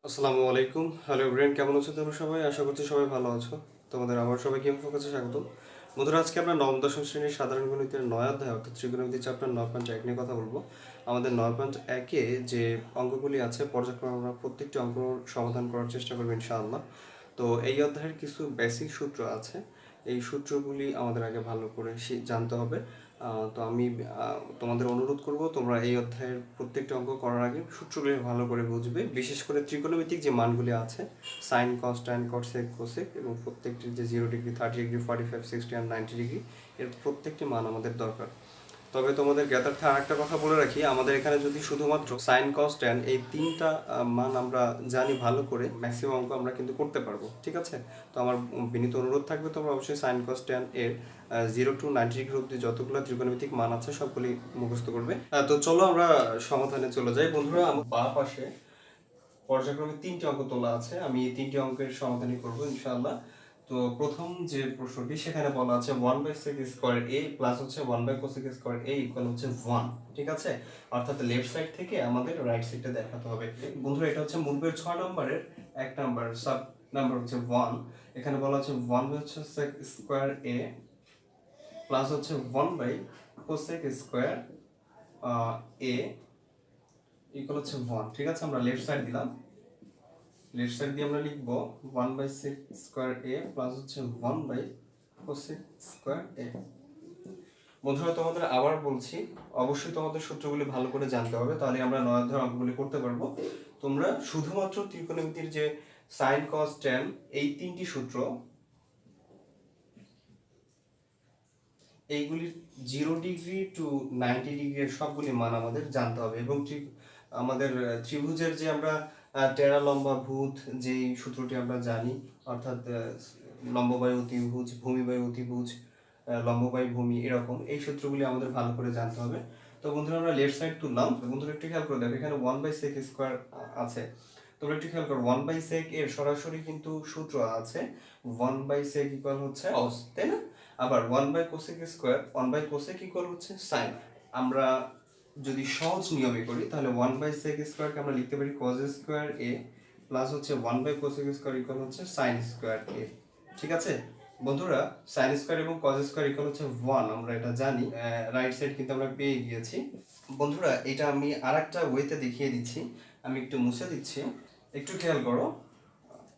আসসালামু আলাইকুম। Hello everyone, কেমন আছো তোমরা সবাই? আশা করছি সবাই ভালো আছো। তোমাদের আবার সবাইকে এম ফোকাসে স্বাগতম। বন্ধুরা, আজকে আমরা নবম-দশম শ্রেণীর সাধারণ গণিতের ৯ অধ্যায় অর্থাৎ ত্রিকোণমিতি চ্যাপ্টার ৯.১ নিয়ে কথা বলবো। আমাদের ৯.১-এ যে অঙ্কগুলি আছে পর্যায়ক্রমে আমরা প্রত্যেকটি অঙ্ক সমাধান করার চেষ্টা করবো ইনশাআল্লাহ। তো এই অধ্যায়ের কিছু বেসিক সূত্র আছে, এই সূত্রগুলি আমাদের আগে ভালো করে জানতে হবে। তো আমি তোমাদের অনুরোধ করব, তোমরা এই অধ্যায়ের প্রত্যেকটা অঙ্ক করার আগে সূত্রগুলি ভালো করে বুঝবে, বিশেষ করে ত্রিকোণমিতিক যে মানগুলি আছে সাইন, কস, ট্যান, কট, সেক, কোসেক এবং প্রত্যেকটির যে 0 ডিগ্রি, 30 ডিগ্রি, 45, 60 আর 90 ডিগ্রি এর প্রত্যেকটি মান আমাদের দরকার। তবে তোমাদের জ্ঞাতার্থে আর একটা কথা বলে রাখি, আমাদের এখানে যদি শুধুমাত্র সাইন, কস, ট্যান এই তিনটা মান আমরা জানি ভালো করে, ম্যাক্সিমাম অঙ্ক আমরা কিন্তু করতে পারবো, ঠিক আছে? তো আমার বিনীত অনুরোধ থাকবে, তোমরা অবশ্যই সাইন, কস, ট্যান এর 0 to 90 ডিগ্রি অব্দি যতগুলো ত্রিকোণমিতিক মান আছে সবগুলি মুখস্থ করবে। তো চলো আমরা সমাধানে চলে যাই। বন্ধুরা, আমার বাঁ পাশে পর্যায়ক্রমে 3টি অঙ্ক তোলা আছে, আমি এই 3টি অঙ্কের সমাধানই করবো ইনশাআল্লাহ। তো প্রথম যে প্রশ্নটি, সেখানে বলা আছে 1/sec স্কয়ার a প্লাস হচ্ছে 1/cosec স্কয়ার a ইকুয়াল হচ্ছে 1, ঠিক আছে? অর্থাৎ লেফট সাইড থেকে আমাদের রাইট সাইডটা দেখাতে হবে। বন্ধুরা, এটা হচ্ছে মূল বইয়ের 6 নম্বরের 1 নাম্বার সাব নাম্বার হচ্ছে 1। এখানে বলা আছে 1/sec স্কয়ার a প্লাস হচ্ছে 1/cosec স্কয়ার a ইকুয়াল হচ্ছে 1, ঠিক আছে? আমরা লেফট সাইড দিলাম, লেফট সাইড দিয়ে আমরা লিখব 1/sec স্কয়ার a প্লাস হচ্ছে 1/cosec স্কয়ার a। বন্ধুরা, তোমাদের আবার বলছি, অবশ্যই তোমাদের সূত্রগুলি ভালো করে জানতে হবে, তাহলে আমরা 9 অধ্যায়ের অঙ্কগুলি করতে পারবো। তোমরা শুধুমাত্র ত্রিকোণমিতির যে সাইন, কস, ট্যান এই 3টি সূত্র, এইগুলির 0 ডিগ্রি টু 90 ডিগ্রির সবগুলি মান আমাদের জানতে হবে। এবং আমাদের ত্রিভুজের যে আমরা টেরা লম্বা ভূত যেই সূত্রটি আমরা জানি, অর্থাৎ লম্ববায়ু অতিভুজ, ভূমিবায়ু অতিভুজ, লম্ববায়ু ভূমি, এরকম এই সূত্রগুলি আমাদের ভালো করে জানতে হবে। তো বন্ধুরা, আমরা লেফট সাইড তুললাম। বন্ধুরা, একটু খেয়াল করে দেখো, এখানে 1/sec স্কয়ার আছে। তোমরা একটু খেয়াল করো, 1/sec এর সরাসরি কিন্তু সূত্র আছে 1/sec ইকুয়াল হচ্ছে cos, তাই না? আবার 1/cosec স্কয়ার, 1/cosec ইকুয়াল হচ্ছে sin। আমরা যদি সহজ নিয়মে করি তাহলে 1/sec স্কয়ারকে আমরা লিখতে পারি cos স্কয়ার a প্লাস হচ্ছে 1/cosec স্কয়ার ইকুয়াল হচ্ছে sin স্কয়ার a, ঠিক আছে? বন্ধুরা, sin স্কয়ার এবং cos স্কয়ার ইকুয়াল হচ্ছে 1, আমরা এটা জানি। রাইট সাইড কিন্তু আমরা পেয়ে গিয়েছি। বন্ধুরা, এটা আমি আরেকটা ওয়েতে দেখিয়ে দিচ্ছি, আমি একটু মুছে দিচ্ছি, একটু খেয়াল করো।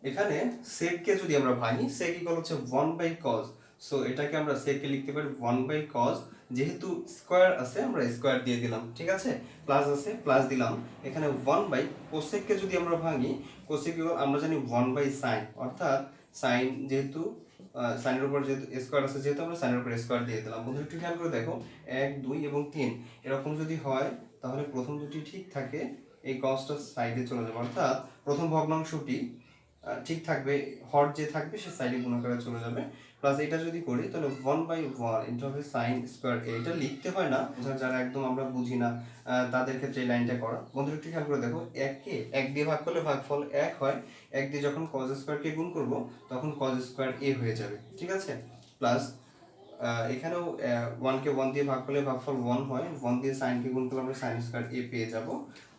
এখানে sec কে যদি আমরা ভাঙি, sec ইকুয়াল হচ্ছে 1/cos, সো এটাকে আমরা sec কে লিখতে পারি 1/cos, যেহেতু স্কয়ার আছে আমরা স্কয়ার দিয়ে দিলাম, ঠিক আছে? প্লাস আছে, প্লাস দিলাম। এখানে 1/cosec কে যদি আমরা ভাঙি, cosec ইকুয়াল আমরা জানি 1/sin, অর্থাৎ sin যেহেতু সাইনের উপর যেহেতু স্কয়ার আছে, যেহেতু আমরা সাইনের উপর স্কয়ার দিয়ে দিলাম। বন্ধু, একটু খেয়াল করে দেখো, 1, 2 এবং 3 এরকম যদি হয় তাহলে প্রথম দুটি ঠিক থাকে, এই cosটা সাইডে চলে যাবে, অর্থাৎ প্রথম ভগ্নাংশটি ঠিক থাকবে, হর যে থাকবে সে সাইডে গুণ করে চলে যাবে। প্লাস এটা যদি করি তাহলে 1/1 ইনটু হবে sin স্কয়ার a। এটা লিখতে হয় না, যারা একদম আমরা বুঝি না তাদের ক্ষেত্রে এই লাইনটা করা। বন্ধুরা, একটু খেয়াল করে দেখো, 1 কে 1 দিয়ে ভাগ করলে ভাগফল 1 হয়, 1 দিয়ে যখন cos স্কয়ার কে গুণ করব তখন cos স্কয়ার a হয়ে যাবে, ঠিক আছে? প্লাস এখানেও 1 কে 1 দিয়ে ভাগ করলে ভাগফল 1 হয়, 1 দিয়ে sin কে গুণ করলে আমরা sin স্কয়ার a পেয়ে যাব।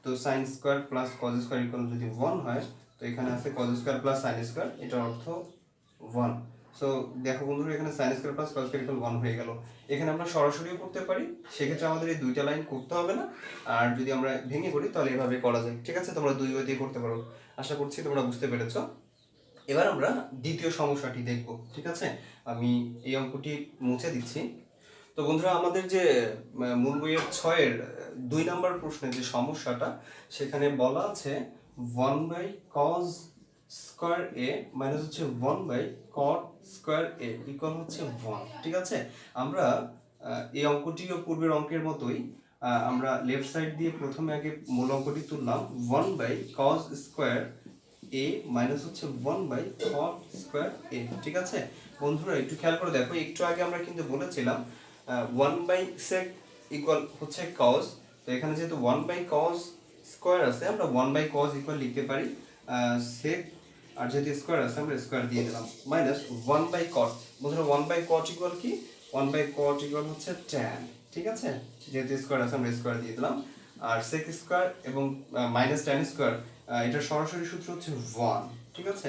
তো sin square plus cos square equal যদি 1 হয়, তো এখানে আছে cos square plus sin square, এটার অর্থ 1। সো দেখো বন্ধুরা, এখানে sin square plus cos square equal 1 হয়ে গেল। এখানে আমরা সরাসরিও করতে পারি, সেক্ষেত্রে আমাদের এই দুইটা লাইন করতে হবে না। আর যদি আমরা ভেঙে করি তাহলে এভাবে করা যায়, ঠিক আছে? তোমরা দুই ওয়ে দিয়ে করতে পারো। আশা করছি তোমরা বুঝতে পেরেছো। এবার আমরা দ্বিতীয় সমস্যাটি দেখব, ঠিক আছে? আমি এই অঙ্কটি মুছে দিচ্ছি। তো বন্ধুরা, আমাদের যে মূল বইয়ের 6-এর 2 নম্বর প্রশ্নের যে সমস্যাটা, সেখানে বলা আছে 1/cos স্কয়ার a মাইনাস হচ্ছে 1/cot স্কয়ার a ইকুয়াল হচ্ছে 1, ঠিক আছে? আমরা এই অঙ্কটিও পূর্বের অঙ্কের মতোই আমরা লেফট সাইড দিয়ে প্রথমে আগে মূল অঙ্কটি তুললাম, 1/cos স্কয়ার a মাইনাস হচ্ছে 1/cot স্কয়ার a, ঠিক আছে? বন্ধুরা, একটু খেয়াল করে দেখো, একটু আগে আমরা কিন্তু বলেছিলাম 1/sec ইকুয়াল হচ্ছে cos। তো এখানে যেহেতু 1/cos স্কয়ার আছে, আমরা 1/cos ইকুয়াল লিখতে পারি sec, আর যেহেতু স্কয়ার আছে আমরা স্কয়ার দিয়ে দিলাম, মাইনাস 1/cot। বন্ধুরা, 1/cot ইকুয়াল কি? 1/cot ইকুয়াল হচ্ছে tan, ঠিক আছে? যেহেতু স্কয়ার আছে আমরা স্কয়ার দিয়ে দিলাম। আর sec স্কয়ার এবং মাইনাস tan স্কয়ার এটার সরাসরি সূত্র হচ্ছে 1, ঠিক আছে?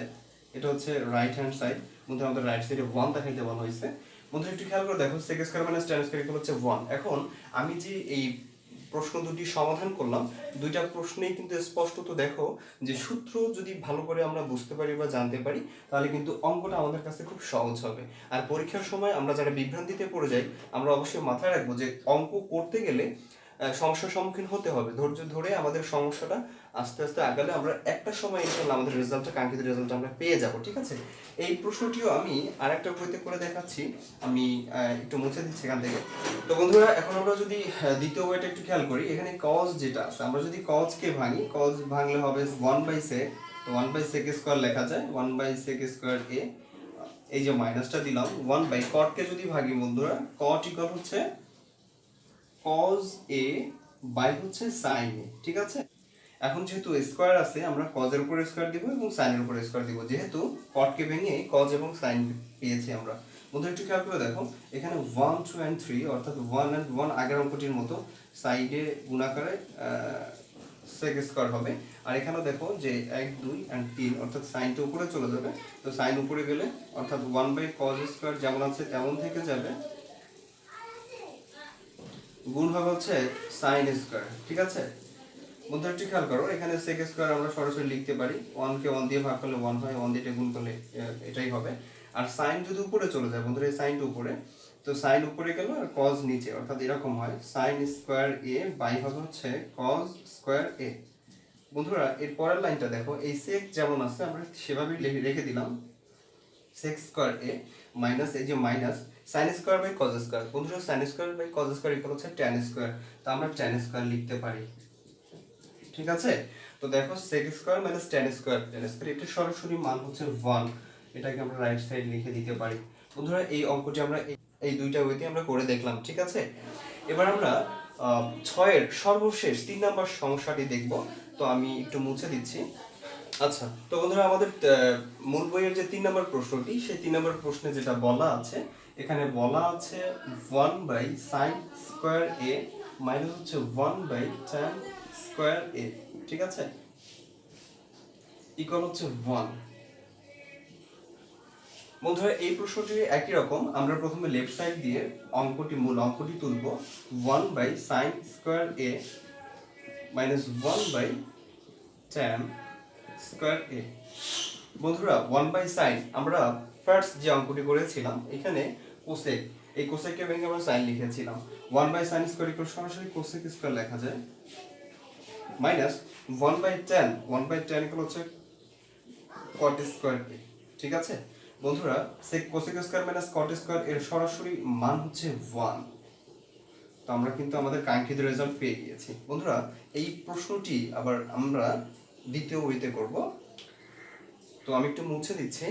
এটা হচ্ছে রাইট হ্যান্ড সাইড, বন্ধুরা আমাদের রাইট সাইডে 1 দেখাইতে বলা হয়েছে। বন্ধুরা একটু খেয়াল করে দেখো, sec square minus tan square equal হচ্ছে 1। এখন আমি যে এই প্রশ্ন দুটি সমাধান করলাম, দুইটা প্রশ্নেই কিন্তু স্পষ্টত দেখো যে সূত্র যদি ভালো করে আমরা বুঝতে পারি বা জানতে পারি, তাহলে কিন্তু অঙ্কটা আমাদের কাছে খুব সহজ হবে। আর পরীক্ষার সময় আমরা যারা বিভ্রান্তিতে পড়ে যাই, আমরা অবশ্যই মাথায় রাখবো যে অঙ্ক করতে গেলে সমস্যার সম্মুখীন হতে হবে। ধৈর্য ধরে আমাদের সমস্যাটা আস্তে আস্তে আগালে আমরা একটা সময় ইনশাআল্লাহ আমাদের রেজাল্টটা, কাঙ্ক্ষিত রেজাল্ট আমরা পেয়ে যাব, ঠিক আছে? এই প্রশ্নটিও আমি আরেকটা বইতে করে দেখাচ্ছি, আমি একটু মুছে দিচ্ছি এখান থেকে। তো বন্ধুরা এখন আমরা যদি দ্বিতীয় বইটা একটু খেয়াল করি, এখানে cos যেটা আছে, আমরা যদি cos কে ভাঙি, cos ভাঙলে হবে 1/sec, তো 1/sec স্কয়ার লেখা যায় 1/sec স্কয়ার a। এই যে মাইনাসটা দিলাম, 1/cot কে যদি ভাগি বন্ধুরা, cot ইকুয়াল হচ্ছে cos a বাই হচ্ছে sin a, ঠিক আছে? এখন যেহেতু স্কয়ার আছে, আমরা cos এর উপর স্কয়ার দিব এবং sin এর উপর স্কয়ার দিব, যেহেতু cot কে ভেঙে cos এবং sin পেয়েছি আমরা। বন্ধুরা একটু খেয়াল করে দেখো, এখানে 1 2 and 3 অর্থাৎ 1 and 1 আগের অঙ্কটির মতো সাইডে গুণাকারে sec স্কয়ার হবে। আর এখানে দেখো যে 1 2 and 3 অর্থাৎ sin টা উপরে চলে যাবে, তো sin উপরে গেলে অর্থাৎ 1/cos স্কয়ার যেমন আছে তেমন থেকে যাবে, গুণ হবে হচ্ছে sin স্কয়ার, ঠিক আছে? বন্ধুরা একটু খেয়াল করো, এখানে sec স্কয়ার আমরা সরাসরি লিখতে পারি, 1 কে 1 দিয়ে ভাগ করলে 1 হয়, 1 দিয়ে গুণ করলে এটাই হবে। আর sin যদি উপরে চলে যায় বন্ধুরা, এই sin টা উপরে, তো sin উপরে গেল আর cos নিচে, অর্থাৎ এরকম হয় sin স্কয়ার a বাই হবে হচ্ছে cos স্কয়ার a। বন্ধুরা এর পরের লাইনটা দেখো, এই sec যেমন আছে আমরা সেভাবেই রেখে দিলাম, sec স্কয়ার a মাইনাস এই যে minus sin square by cos square. বন্ধুরা sin square by cos square equal হচ্ছে tan স্কয়ার, তো আমরা tan স্কয়ার লিখতে পারি, ঠিক আছে? তো দেখো sec square minus tan square, এটা সরাসরি মান হচ্ছে 1, এটাকে আমরা রাইট সাইড লিখে দিতে পারি। বন্ধুরা এই অঙ্কটি আমরা এই দুইটা ওয়েতে আমরা করে দেখলাম, ঠিক আছে? এবার আমরা 6 এর সর্বশেষ 3 নাম্বার সমস্যাটি দেখব। তো আমি একটু মুছে দিচ্ছি। আচ্ছা, তো বন্ধুরা আমাদের মূল বইয়ের যে 3 নাম্বার প্রশ্নটি, সেই 3 নাম্বার প্রশ্নে যেটা বলা আছে, এখানে বলা আছে 1/sin স্কয়ার a মাইনাস হচ্ছে 1/tan স্কয়ার a, ঠিক আছে? ইকুয়াল হচ্ছে 1। বন্ধুরা এই প্রশ্নটি একই রকম, আমরা প্রথমে লেফট সাইড দিয়ে মূল অঙ্কটি তুলব, 1/sin square a minus 1/tan square a। বন্ধুরা 1/sin আমরা ফার্স্ট যে অঙ্কটি করেছিলাম, এখানে কোসেক, এই কোসেককে ভেঙে আমরা sin লিখেছিলাম, 1/sin স্কয়ার ইকুয়াল সরাসরি কোসেক স্কয়ার লেখা যায়, মাইনাস 1/tan ইকুয়াল হচ্ছে cot স্কয়ার a, ঠিক আছে? বন্ধুরা sec cosec square minus cot square এর সরাসরি মান হচ্ছে 1, তো আমরা কিন্তু আমাদের কাঙ্ক্ষিত রেজাল্ট পেয়ে গিয়েছি। বন্ধুরা এই প্রশ্নটি আবার আমরা দ্বিতীয় ওয়েতে করব, তো আমি একটু মুছে দিচ্ছি।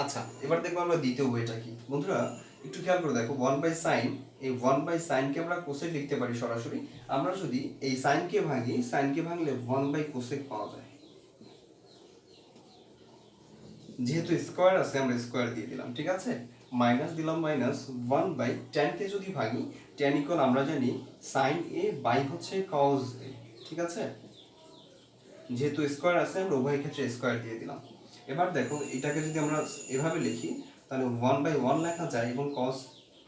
আচ্ছা, এবার দেখবো আমরা দ্বিতীয় ওয়েটা কি। বন্ধুরা একটু খেয়াল করে দেখো, 1/sin, এই 1/sin কে আমরা কোসেক লিখতে পারি সরাসরি। আমরা যদি এই sin কে ভাঙি, sin কে ভাঙলে 1/cosec পাওয়া যায়, যেহেতু স্কয়ার আছে আমরা স্কয়ার দিয়ে দিলাম, ঠিক আছে? মাইনাস দিলাম, মাইনাস 1/tan কে যদি ভাঙি, tan ইকুয়াল আমরা জানি sin a বাই হচ্ছে cos a, ঠিক আছে? যেহেতু স্কয়ার আছে আমরা উভয় ক্ষেত্রে স্কয়ার দিয়ে দিলাম। এবার দেখো এটাকে যদি আমরা এভাবে লিখি, তাহলে 1/1 লেখা যায় এবং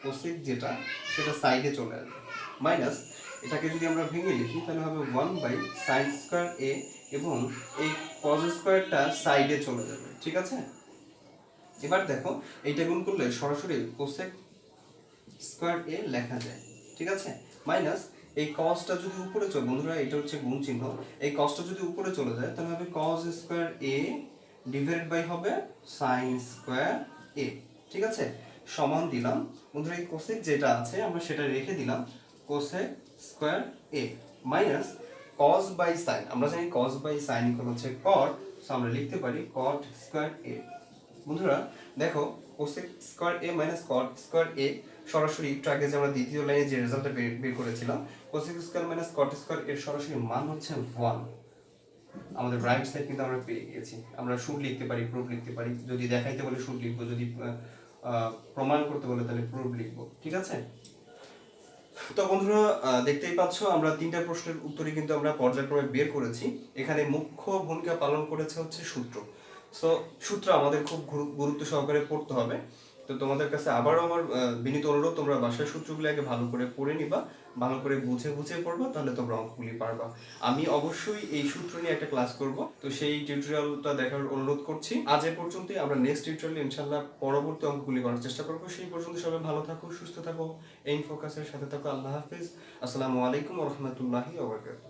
cosec যেটা সেটা সাইডে চলে আসবে, মাইনাস এটাকে যদি আমরা ভেঙে লিখি তাহলে হবে 1/sin স্কয়ার a এবং এই cos স্কয়ারটা সাইডে চলে যাবে, ঠিক আছে? এবার দেখো এইটা গুণ করলে সরাসরি cosec স্কয়ার a লেখা যায়, ঠিক আছে? মাইনাস এই cosটা যদি উপরে চলে, বন্ধুরা এটা হচ্ছে গুণ চিহ্ন, এই cosটা যদি উপরে চলে যায় তাহলে হবে cos square a divided by হবে sin স্কয়ার a, ঠিক আছে? সমান দিলাম, বন্ধুরা এই cosec যেটা আছে আমরা সেটা রেখে দিলাম, cosec square a minus cos by sin, আমরা জানি cos বাই sin ইকুয়াল হচ্ছে cot, সো আমরা লিখতে পারি cot স্কয়ার a। বন্ধুরা দেখো cosec square a minus cot square a সরাসরি একটু আগে যে আমরা দ্বিতীয় লাইনে যে রেজাল্টটা বের করেছিলাম, cosec square minus cot square এর সরাসরি মান হচ্ছে 1। আমাদের রাইট সাইড কিন্তু আমরা পেয়ে গিয়েছি। আমরা শুড লিখতে পারি, প্রুফ লিখতে পারি, যদি দেখাইতে বলে শুড লিখবো, যদি প্রমাণ করতে বলে তাহলে প্রুফ লিখবো, ঠিক আছে? তো বন্ধুরা, দেখতেই পাচ্ছ আমরা 3টা প্রশ্নের উত্তরই কিন্তু আমরা পর্যায়ক্রমে বের করেছি। এখানে মুখ্য ভূমিকা পালন করেছে হচ্ছে সূত্র। সো সূত্র আমাদের খুব গুরুত্ব সহকারে পড়তে হবে। তো তোমাদের কাছে আবারও আমার বিনীত অনুরোধ, তোমরা বাসায় সূত্রগুলো আগে ভালো করে পড়ে নিবা, ভালো করে বুঝে বুঝে পড়বা, তাহলে তোমরা অঙ্কগুলি পারবা। আমি অবশ্যই এই সূত্র নিয়ে একটা ক্লাস করব, তো সেই টিউটোরিয়ালটা দেখার অনুরোধ করছি। আজ এ পর্যন্তই। আমরা নেক্সট টিউটোরিয়ালে ইনশাআল্লাহ পরবর্তী অঙ্কগুলি করার চেষ্টা করবো। সেই পর্যন্ত সবাই ভালো থাকো, সুস্থ থাকো, এইম ফোকাসের সাথে থাকো। আল্লাহ হাফিজ। আসসালামু আলাইকুম ওয়া রাহমাতুল্লাহি ওয়া বারাকাতুহু।